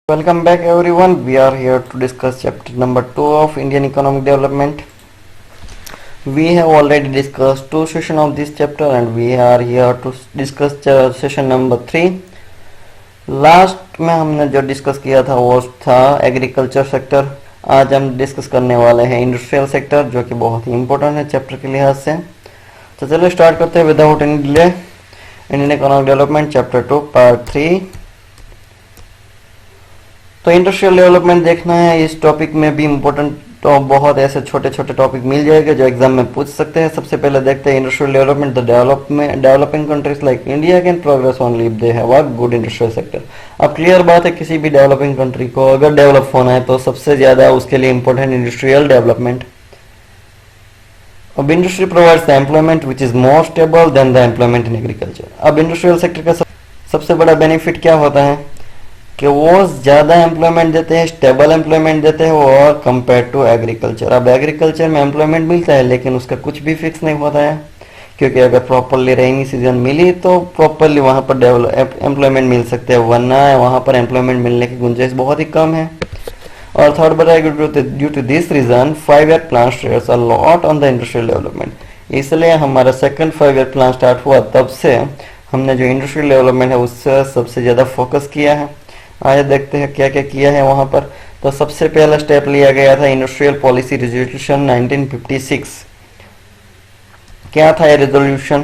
Welcome back everyone. We are here to discuss chapter number 2 of Indian economic development. We have already discussed two sessions of this chapter and we are here to discuss session number 3. Last में हमने जो discuss किया था वो था agriculture sector. आज हम discuss करने वाले हैं इंडस्ट्रियल सेक्टर, जो कि बहुत ही इंपॉर्टेंट है चैप्टर के लिहाज से. तो चलो स्टार्ट करते हैं without any delay. Indian economic development chapter 2 part 3. तो इंडस्ट्रियल डेवलपमेंट देखना है. इस टॉपिक में भी इम्पोर्टेंट तो बहुत ऐसे छोटे छोटे टॉपिक मिल जाएंगे जो एग्जाम में पूछ सकते हैं. सबसे पहले देखते हैं industrial development. The developing countries like India can progress only if they have a good industrial sector. अब क्लियर बात है, किसी भी डेवलपिंग कंट्री को अगर डेवलप होना है तो सबसे ज्यादा उसके लिए इंपॉर्टेंट इंडस्ट्रियल डेवलपमेंट. अब industry provides the employment which is more stable then the employment in agriculture. अब इंडस्ट्रियल सेक्टर का सबसे बड़ा बेनिफिट क्या होता है कि वो ज़्यादा एम्प्लॉयमेंट देते हैं, स्टेबल एम्प्लॉयमेंट देते हैं और कंपेयर टू एग्रीकल्चर. अब एग्रीकल्चर में एम्प्लॉयमेंट मिलता है लेकिन उसका कुछ भी फिक्स नहीं होता है, क्योंकि अगर प्रॉपरली रेनी सीजन मिली तो प्रॉपरली वहाँ पर एम्प्लॉयमेंट मिल सकते हैं, वरना वहाँ पर एम्प्लॉयमेंट मिलने की गुंजाइश बहुत ही कम है. और थर्ड बताया, due to this reason 5-year plan stress a lot on the industrial development. इसलिए हमारा सेकंड 5-year प्लान स्टार्ट हुआ तब से हमने जो इंडस्ट्रियल डेवलपमेंट है उससे सबसे ज़्यादा फोकस किया है. आइए देखते हैं क्या क्या किया है वहाँ पर. तो सबसे पहला स्टेप लिया गया था इंडस्ट्रियल पॉलिसी रेजोल्यूशन 1956. क्या था ये रेजोल्यूशन?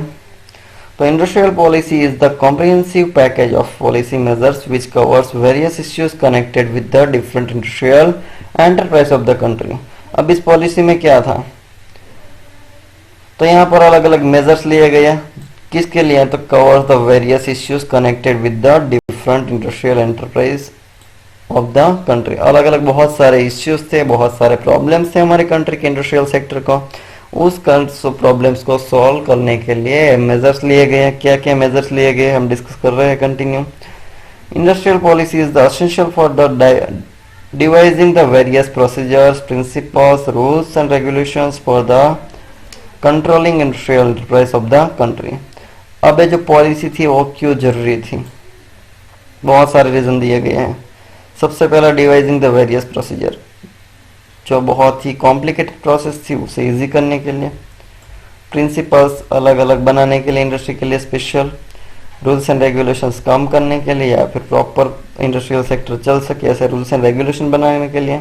तो industrial policy is the comprehensive package of policy measures which covers various issues connected with the different industrial enterprise of the country. अब इस पॉलिसी में क्या था, तो यहाँ पर अलग अलग मेजर्स लिए गए. किसके लिए? तो cover the various issues connected with the different industrial enterprise of the country. अलग अलग बहुत सारे इश्यूज थे, बहुत सारे प्रॉब्लम्स थे हमारे कंट्री के इंडस्ट्रियल सेक्टर को. उस प्रॉब्लम्स को सॉल्व करने के लिए मेजर्स लिए गए. क्या क्या मेजर्स लिए गए हम डिस्कस कर रहे हैं continue. Industrial policy is the essential for the devising the various procedures, principles, rules and regulations for the controlling industrial enterprise of the country. अब ये जो पॉलिसी थी वो क्यों जरूरी थी? बहुत सारे रीजन दिए गए हैं. सबसे पहला डिवाइजिंग द वेरियस प्रोसीजर, जो बहुत ही कॉम्प्लिकेटेड प्रोसेस थी उसे इजी करने के लिए. प्रिंसिपल्स अलग अलग बनाने के लिए इंडस्ट्री के लिए स्पेशल. रूल्स एंड रेगुलेशंस कम करने के लिए या फिर प्रॉपर इंडस्ट्रियल सेक्टर चल सके ऐसे रूल्स एंड रेगुलेशन बनाने के लिए.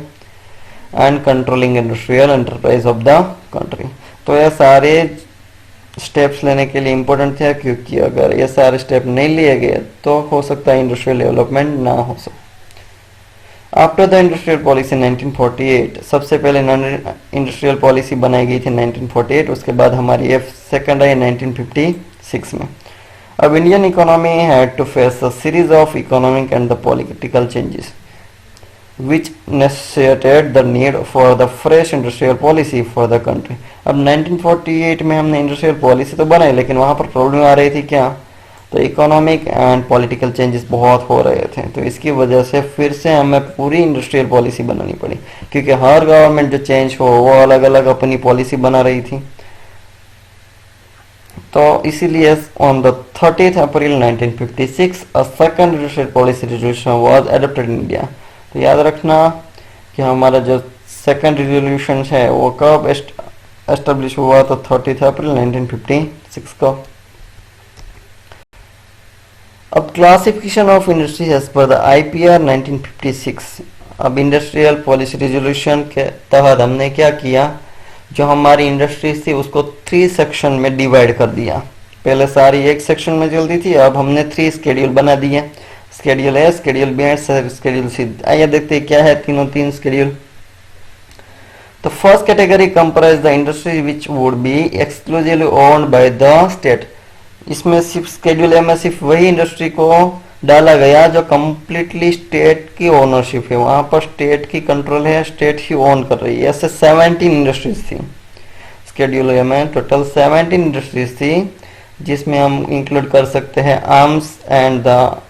And controlling industrial enterprise of the country. तो ये सारे स्टेप्स लेने के लिए इम्पोर्टेंट थे, क्योंकि अगर ये सारे स्टेप नहीं लिए गए तो हो सकता है इंडस्ट्रियल डेवलपमेंट ना हो सके. आफ्टर द इंडस्ट्रियल पॉलिसी 1948, सबसे पहले इंडस्ट्रियल पॉलिसी बनाई गई थी 1948. उसके बाद हमारी ये सेकंड आई 1956 में. अब Indian economy had to face a series of economic and the political changes which necessitated the need for the fresh industrial policy for the country. अब 1948 में हमने इंडस्ट्रियल पॉलिसी तो बनाई, लेकिन वहाँ पर प्रॉब्लम आ रही थी क्या? तो इकोनॉमिक एंड पॉलिटिकल चेंजेस बहुत हो रहे थे, तो इसकी वजह से फिर से हमें पूरी इंडस्ट्रियल पॉलिसी बनानी पड़ी, क्योंकि हर गवर्नमेंट जो चेंज हो वो अलग अलग अपनी पॉलिसी बना रही थी. तो इसीलिए on the 30th April 1956 a second industrial policy resolution was adopted in India. तो याद रखना कि हमारा जो सेकंड रिजोल्यूशन है वो कब एस्टेब्लिश हुआ? तो 30th April 1956 को. अब classification of industry as per the IPR 1956. अब इंडस्ट्रियल पॉलिसी रिजोल्यूशन के तहत हमने क्या किया, जो हमारी इंडस्ट्रीज थी उसको 3 सेक्शन में डिवाइड कर दिया. पहले सारी एक सेक्शन में चलती थी, अब हमने 3 स्केड्यूल बना दिए. Schedule A, schedule B and schedule C. आइए देखते हैं क्या है तीन स्केड्यूल. तो first category comprise the industry which would be exclusively owned by the state. इसमें सिर्फ स्केड्यूल ए में सिर्फ वही इंडस्ट्री को डाला गया जो कंप्लीटली स्टेट की ओनरशिप है, वहां पर स्टेट की कंट्रोल है, स्टेट ही ओन कर रही है. ऐसे 17 इंडस्ट्रीज थी. स्केड्यूल ए में टोटल 17 इंडस्ट्रीज थी, जिसमें हम इंक्लूड कर सकते हैं arms and the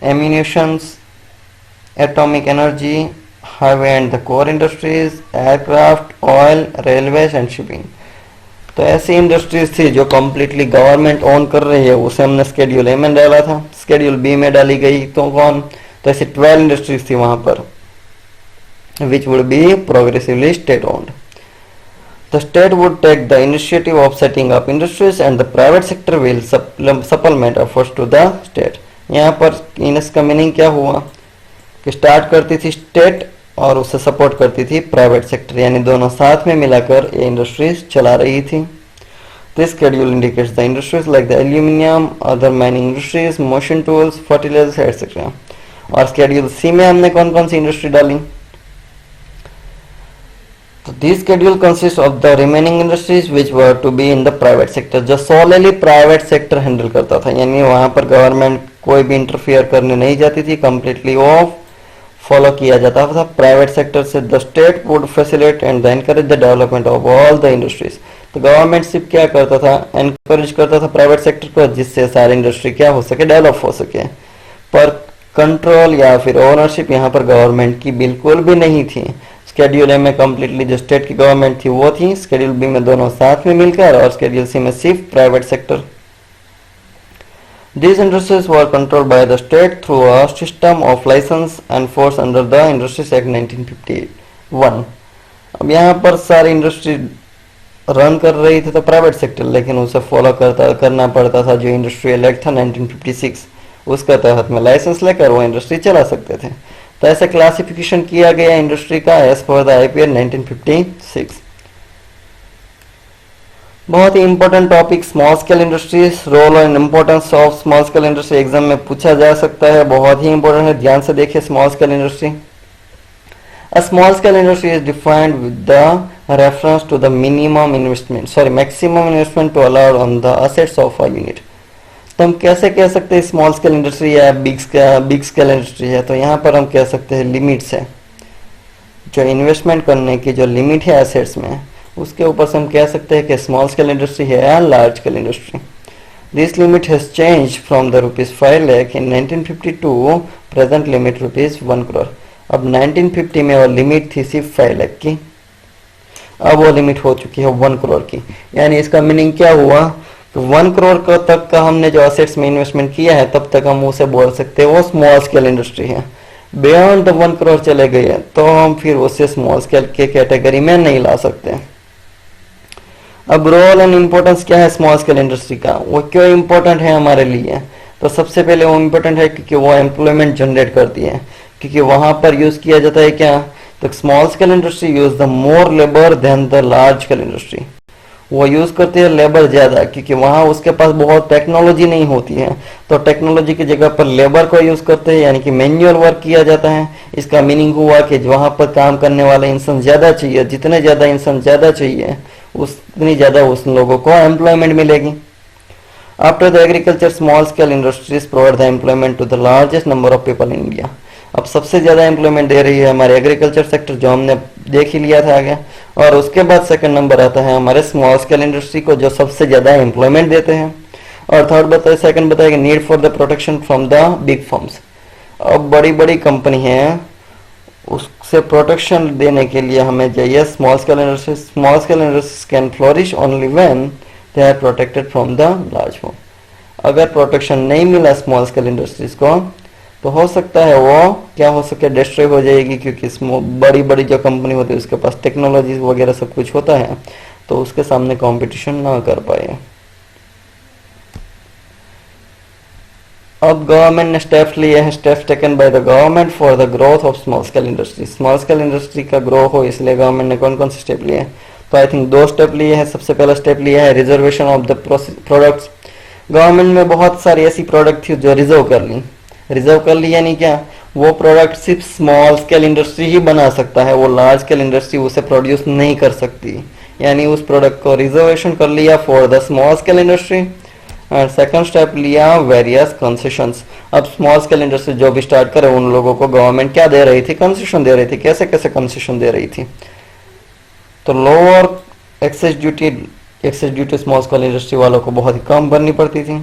ammunitions, atomic energy, highway and the core industries, aircraft, oil, railways and shipping. तो ऐसी इंडस्ट्रीज थी जो कम्प्लीटली गवर्नमेंट ओन कर रही है, उसे हमने स्केड्यूल ए में डाला था. स्केड्यूल बी में डाली गई तो कौन? तो ऐसे 12 इंडस्ट्रीज थी वहां पर, which would be progressively state owned. The state would take the initiative of setting up industries and the private sector will supplement efforts to the state. यहाँ पर इसका मीनिंग क्या हुआ कि स्टार्ट करती थी स्टेट और उसे सपोर्ट करती थी प्राइवेट सेक्टर, यानी दोनों साथ में मिलाकर ये इंडस्ट्रीज चला रही थी. This schedule indicates the industries like the aluminium, other mining industries, motion tools, fertilizers, etc. और schedule C में हमने कौन कौन सी इंडस्ट्री डाली. तो this schedule consists of the remaining industries which were to be in the private sector, जो solely private sector handle करता था, यानी वहां पर गवर्नमेंट कोई भी इंटरफियर करने नहीं जाती थी, कंप्लीटली ऑफ फॉलो किया जाता था प्राइवेट सेक्टर से. The state would facilitate and encourage the development of all the industries. तो गवर्नमेंट सिर्फ क्या करता था, एनकरेज करता था प्राइवेट सेक्टर को, जिससे सारी इंडस्ट्री क्या हो सके, डेवलप हो सके. पर कंट्रोल या फिर ओनरशिप यहाँ पर गवर्नमेंट की बिल्कुल भी नहीं थी. स्केड्यूल ए में कंप्लीटली जो स्टेट की गवर्नमेंट थी वो थी, स्केड्यूल बी में दोनों साथ में मिलकर, और स्केड्यूल सी में सिर्फ private sector. These industries were controlled by the state through a system of license enforced under the Industries Act 1951. अब यहाँ पर सारी इंडस्ट्री रन कर रही थी तो प्राइवेट सेक्टर, लेकिन उसे फॉलो करना पड़ता था जो इंडस्ट्रियल एक्ट था 1956, उसका तहत में लाइसेंस लेकर वो इंडस्ट्री चला सकते थे. तो ऐसे क्लासिफिकेशन किया गया इंडस्ट्री का एज पर द आईपीएल 1956. बहुत ही important topic small scale industries, role and importance of small scale industry exam में पूछा जा सकता है, बहुत ही इंपॉर्टेंट है, ध्यान से देखिए. Small scale industry, a small scale industry is defined with the reference to the maximum investment to allow on the assets of a unit. तो हम कैसे कह सकते हैं स्मॉल स्केल इंडस्ट्री या बिग स्केल इंडस्ट्री है, तो यहाँ पर हम कह सकते हैं लिमिट्स है, जो इन्वेस्टमेंट करने की जो लिमिट है एसेट्स में, उसके ऊपर से हम कह सकते हैं कि स्मॉल स्केल इंडस्ट्री है या large scale industry. This limit has change from the ₹5 lakh in 1952, present limit ₹1 crore. अब 1950 में वो लिमिट थी सिर्फ 5 लाख की, अब वो लिमिट हो चुकी है 1 करोड़ की. यानी इसका मीनिंग क्या हुआ कि 1 करोड़ तक का हमने जो असेट्स में इन्वेस्टमेंट किया है, तब तक हम उसे बोल सकते हैं वो स्मॉल स्केल इंडस्ट्री है. बियॉन्ड द 1 करोड़ चले गए तो हम फिर उसे स्मॉल स्केल के कैटेगरी में नहीं ला सकते. अब रोल एंड इम्पोर्टेंस क्या है स्मॉल स्केल इंडस्ट्री का, वो क्यों इम्पोर्टेंट है हमारे लिए. तो सबसे पहले वो इम्पोर्टेंट है क्योंकि वो एम्प्लॉयमेंट जनरेट करती है, क्योंकि वहां पर यूज किया जाता है क्या, तो small scale industry use the more labour than the large scale industry. वो यूज करती है लेबर ज्यादा, क्योंकि वहां उसके पास बहुत टेक्नोलॉजी नहीं होती है, तो टेक्नोलॉजी की जगह पर लेबर को यूज करते हैं, यानी कि मैन्युअल वर्क किया जाता है. इसका मीनिंग हुआ कि वहां पर काम करने वाले इंसान ज्यादा चाहिए, जितने ज्यादा इंसान ज्यादा चाहिए उतनी ज्यादा उस लोगों को एम्प्लॉयमेंट मिलेगी. After the agriculture small scale industries provide the employment to the largest number of people in India. अब सबसे ज्यादा एम्प्लॉयमेंट दे रही है हमारे एग्रीकल्चर सेक्टर, जो हमने देख ही लिया था आगे, और उसके बाद सेकंड नंबर आता है हमारे स्मॉल स्केल इंडस्ट्री को, जो सबसे ज्यादा एम्प्लॉयमेंट देते हैं. और थर्ड सेकंड बताएगा need for the protection from the big firms. अब बड़ी बड़ी कंपनी है, उससे प्रोटेक्शन देने के लिए हमें चाहिए small scale industries. Small scale industries can flourish only when they are protected from the large firm. अगर प्रोटेक्शन नहीं मिला स्मॉल स्केल इंडस्ट्रीज को, तो हो सकता है वो क्या हो सके, डिस्ट्रॉय हो जाएगी, क्योंकि बड़ी बड़ी जो कंपनी होती है उसके पास टेक्नोलॉजी वगैरह सब कुछ होता है, तो उसके सामने कंपटीशन ना कर पाए. अब गवर्नमेंट ने स्टेप्स लिए हैं, steps taken by the government for the growth of small scale industry. Small scale industry का ग्रो हो इसलिए गवर्नमेंट ने कौन कौन से स्टेप लिए हैं, तो आई थिंक 2 स्टेप लिए हैं. सबसे पहला स्टेप लिया है reservation of the products. Government में बहुत सारी ऐसी प्रोडक्ट थी जो रिजर्व कर ली, यानी क्या, वो प्रोडक्ट सिर्फ स्मॉल स्केल इंडस्ट्री ही बना सकता है, वो लार्ज स्केल इंडस्ट्री उसे प्रोड्यूस नहीं कर सकती, यानी उस प्रोडक्ट को रिजर्वेशन कर लिया for the small scale industry. और सेकंड स्टेप लिया वेरियस कंसेशंस. अब स्मॉल स्केल इंडस्ट्री जो भी स्टार्ट करे उन लोगों को गवर्नमेंट क्या दे रही थी, कंसेशन दे रही थी. कैसे कैसे कंसेशन दे रही थी, तो lower excise duty small scale industry वालों को बहुत ही कम भरनी पड़ती थी,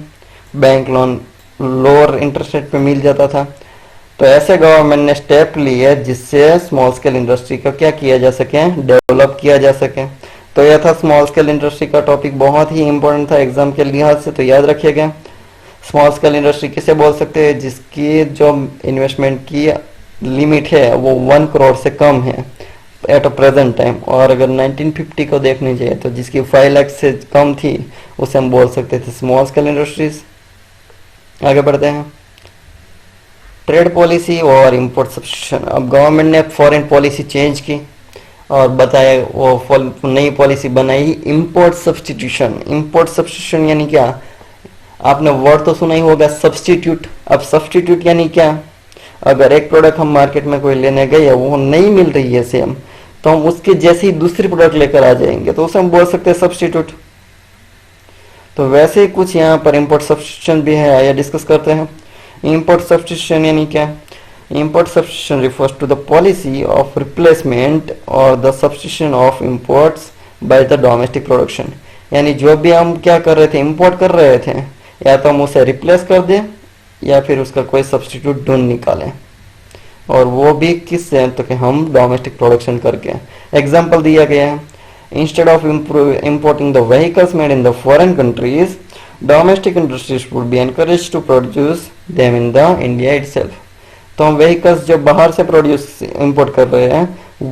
bank loan lower interest rate पे मिल जाता था. तो ऐसे गवर्नमेंट ने स्टेप लिए जिससे स्मॉल स्केल इंडस्ट्री का क्या किया जा सके, डेवलप किया जा सके. तो यह था स्मॉल स्केल इंडस्ट्री का टॉपिक, बहुत ही इंपॉर्टेंट था एग्जाम के लिहाज से, तो याद रखिएगा. स्मॉल स्केल इंडस्ट्री किसे बोल सकते हैं? जिसकी जो इन्वेस्टमेंट की लिमिट है वो 1 करोड़ से कम है एट अ प्रेजेंट टाइम। और अगर 1950 को देखनी चाहिए तो जिसकी 5 लाख से कम थी उसे हम बोल सकते थे स्मॉल स्केल इंडस्ट्रीज। आगे बढ़ते हैं। ट्रेड पॉलिसी और इंपोर्ट सब्स्टिट्यूशन। अब गवर्नमेंट ने फॉरेन पॉलिसी चेंज की और बताया वो नई पॉलिसी बनाई इंपोर्ट सब्स्टिट्यूशन। इंपोर्ट सब्स्टिट्यूशन यानी क्या? आपने वर्ड तो सुना ही होगा सब्स्टिट्यूट। अब सब्स्टिट्यूट यानी क्या? अगर एक प्रोडक्ट हम मार्केट में कोई लेने गए वो नहीं मिल रही है सेम, तो हम उसके जैसी ही दूसरी प्रोडक्ट लेकर आ जाएंगे तो उसे हम बोल सकते हैं सब्स्टिट्यूट। तो वैसे ही कुछ यहाँ पर इंपोर्ट सब्स्टिट्यूशन भी है, आइए डिस्कस करते हैं। इंपोर्ट सब्स्टिट्यूशन यानी क्या? Import substitution refers to the policy of replacement और the substitution of imports by the domestic production. यानी जो भी हम क्या कर रहे थे, इंपोर्ट कर रहे थे, या तो हम उसे रिप्लेस कर दें या फिर उसका कोई सब्स्टिट्यूट ढूंढ निकालें, और वो भी किससे? तो कि हम डोमेस्टिक प्रोडक्शन करके। एग्जाम्पल दिया गया है, instead of importing the vehicles made in the foreign countries, domestic industries would be encouraged to produce them in the India itself। तो हम व्हीकल्स जो बाहर से प्रोड्यूस इंपोर्ट कर रहे हैं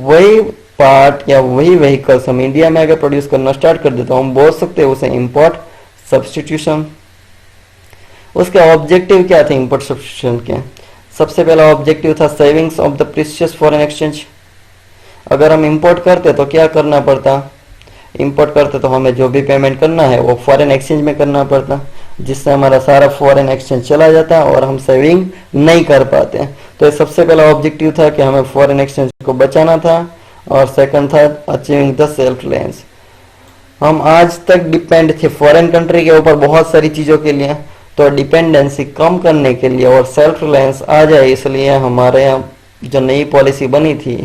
वही पार्ट या वही व्हीकल्स हम इंडिया में अगर प्रोड्यूस करना स्टार्ट कर दे तो हम बोल सकते हैं उसे इंपोर्ट सब्स्टिट्यूशन। उसके ऑब्जेक्टिव क्या थे इंपोर्ट सब्स्टिट्यूशन के? सबसे पहला ऑब्जेक्टिव था savings of the precious foreign exchange. अगर हम इंपोर्ट करते तो क्या करना पड़ता? इंपोर्ट करते तो हमें जो भी पेमेंट करना है वो फॉरेन एक्सचेंज में करना पड़ता, जिससे हमारा सारा फॉरेन एक्सचेंज चला जाता और हम सेविंग नहीं कर पाते। तो ये सबसे पहला ऑब्जेक्टिव था कि हमें फॉरेन एक्सचेंज को बचाना था। और सेकंड था अचीविंग द सेल्फ रिलायंस। हम आज तक डिपेंड थे फॉरेन कंट्री के ऊपर बहुत सारी चीज़ों के लिए, तो डिपेंडेंसी कम करने के लिए और सेल्फ रिलायंस आ जाए इसलिए हमारे यहाँ जो नई पॉलिसी बनी थी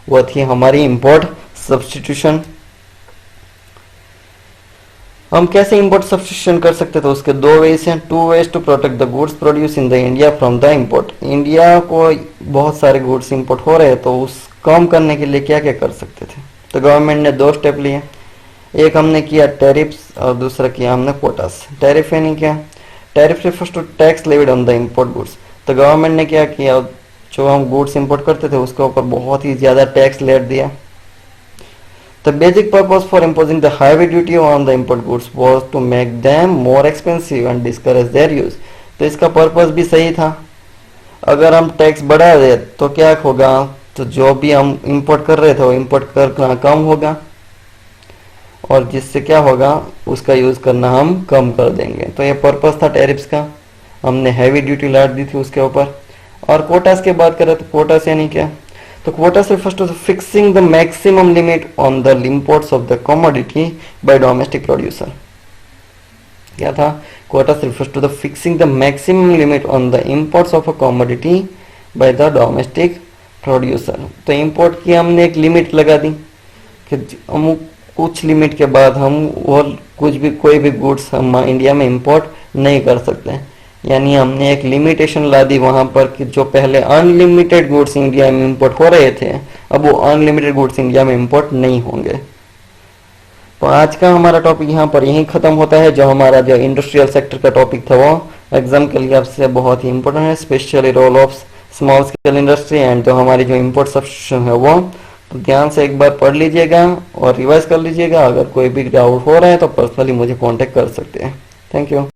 वो थी हमारी इंपोर्ट सब्स्टिट्यूशन। हम कैसे इंपोर्ट सब्स्टिट्यूशन कर सकते थे? उसके 2 वेज हैं। 2 ways to protect the goods produce in the India from the import. India को बहुत सारे गुड्स इंपोर्ट हो रहे हैं तो उस कम करने के लिए क्या क्या कर सकते थे? तो गवर्नमेंट ने 2 स्टेप लिए। एक हमने किया टैरिफ्स और दूसरा किया हमने कोटास। टैरिफ यानी क्या? Tariff refers to tax levied on the import goods. तो गवर्नमेंट ने क्या किया, जो हम गुड्स इंपोर्ट करते थे उसके ऊपर बहुत ही ज्यादा टैक्स लेट दिया। The basic purpose for imposing the heavy duty on the import goods was to make them more expensive and discourage their use। तो इसका पर्पस भी सही था। अगर हम टैक्स बढ़ा दे तो क्या होगा? तो जो भी हम इंपोर्ट कर रहे थे वो इंपोर्ट करना कम होगा और जिससे क्या होगा उसका यूज करना हम कम कर देंगे। तो ये पर्पस था टैरिफ्स का, हमने हैवी ड्यूटी लाद दी थी उसके ऊपर। और कोटास की बात करें तो कोटास यानी क्या? तो quotas refers to fixing the maximum limit on the imports of the commodity by domestic producer. क्या था? Quotas refers to the fixing the maximum limit on the imports of a commodity by the domestic producer. तो import की हमने एक limit लगा दी कि हम कुछ लिमिट के बाद हम वो कुछ भी कोई भी गुड्स हम इंडिया में इंपोर्ट नहीं कर सकते। यानी हमने एक लिमिटेशन ला दी वहां पर कि जो पहले अनलिमिटेड गुड्स इंडिया में इंपोर्ट हो रहे थे अब वो अनलिमिटेड गुड्स इंडिया में इंपोर्ट नहीं होंगे। तो आज का हमारा टॉपिक यहाँ पर यहीं खत्म होता है। जो हमारा जो इंडस्ट्रियल सेक्टर का टॉपिक था वो एग्जाम के लिए आपसे बहुत ही इंपॉर्टेंट है, specially role of small scale industry and जो हमारी जो इंपोर्ट सब्स्टिट्यूशन है वो। तो ध्यान से एक बार पढ़ लीजिएगा और रिवाइज कर लीजिएगा। अगर कोई भी डाउट हो रहा है तो पर्सनली मुझे कांटेक्ट कर सकते हैं। Thank you.